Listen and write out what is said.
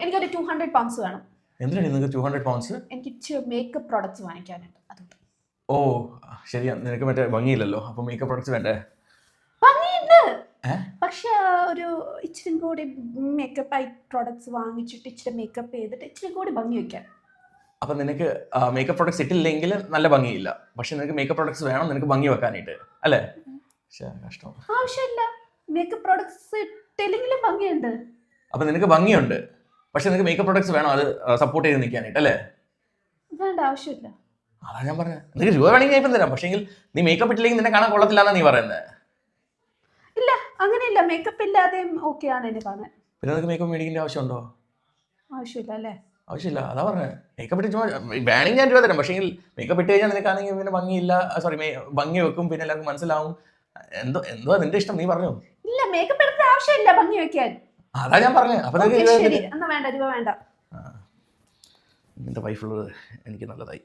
എനിക്കൊരു 200 pounds വേണം. എന്തിനാണ് നിങ്ങൾക്ക് 200 pounds? എനിക്ക് ഇച്ചിരി മേക്കപ്പ് പ്രോഡക്ട്സ് വാങ്ങിക്കാനുണ്ട്, അതുകൊണ്ട്. ഓ ശരിയാ, നിനക്ക് മറ്റേ ഭംഗിയില്ലല്ലോ, അപ്പൊ മേക്കപ്പ് പ്രോഡക്ട്സ് വേണ്ടേ? ഭംഗിയുണ്ട്, പക്ഷെ ഒരു ഇച്ചിരി കൂടി മേക്കപ്പ് ആയി പ്രോഡക്ട്സ് വാങ്ങിച്ചിട്ട് ഇച്ചിരി മേക്കപ്പ് ചെയ്തിട്ട് ഇച്ചിരി കൂടി ഭംഗി വയ്ക്കാൻ. അപ്പൊ നിനക്ക് മേക്കപ്പ് പ്രോഡക്ട്സ് ഇട്ടില്ലെങ്കിൽ നല്ല ഭംഗിയില്ല, പക്ഷെ നിനക്ക് മേക്കപ്പ് പ്രോഡക്ട്സ് വേണം നിനക്ക് ഭംഗി വെക്കാനായിട്ട് അല്ലേ? കഷ്ടം. ആവശ്യമില്ല, മേക്കപ്പ് പ്രോഡക്ട്സ് ഇട്ടില്ലെങ്കിലും ഭംഗിയുണ്ട്. അപ്പൊ നിനക്ക് ഭംഗിയുണ്ട്, പക്ഷെ നിനക്ക് മേക്കപ്പ് പ്രോഡക്ട്സ് വേണം അത് സപ്പോർട്ട് ചെയ്ത് നിൽക്കാനായിട്ട് അല്ലേ? വേണ്ട, ആവശ്യമില്ല. അതാ ഞാൻ പറഞ്ഞത്, നിനക്ക് രൂപ വേണമെങ്കിൽ ഞാൻ ഇപ്പം തരാം, പക്ഷേ നീ മേക്കപ്പ് ഇട്ടില്ലെങ്കിൽ നിന്നെ കാണാൻ കൊള്ളത്തില്ല എന്നാ നീ പറയുന്നത്. ഇല്ല, അങ്ങനെയില്ല, മേക്കപ്പ് ഇല്ലാതെയും ഓക്കെ ആണ് എന്നെ കാണാൻ. പിന്നെ നിനക്ക് മേക്കപ്പ് മേടിക്കേണ്ട ആവശ്യമുണ്ടോ? ആവശ്യമില്ല അല്ലേ? ആവശ്യമില്ല, അതാ പറഞ്ഞത്. മേക്കപ്പ് ഇട്ട് വേണമെങ്കിൽ ഞാൻ രൂപ തരാം, പക്ഷേ മേക്കപ്പ് ഇട്ട് കഴിഞ്ഞാൽ നിനക്കാണെങ്കിൽ പിന്നെ ഭംഗിയില്ല, സോറി ഭംഗി വെക്കും, പിന്നെ എല്ലാവർക്കും മനസ്സിലാവും. എന്തോ നിന്റെ ഇഷ്ടം, നീ പറഞ്ഞു. ഇല്ല, മേക്കപ്പ് എടുത്ത ആവശ്യമില്ല ഭംഗി വെക്കാൻ. അതാ ഞാൻ പറഞ്ഞത്. അപ്പൊ ശരി, എന്നാ വേണ്ട, രൂപ വേണ്ട. നിന്റെ വൈഫുള്ളത് എനിക്ക് നല്ലതായി.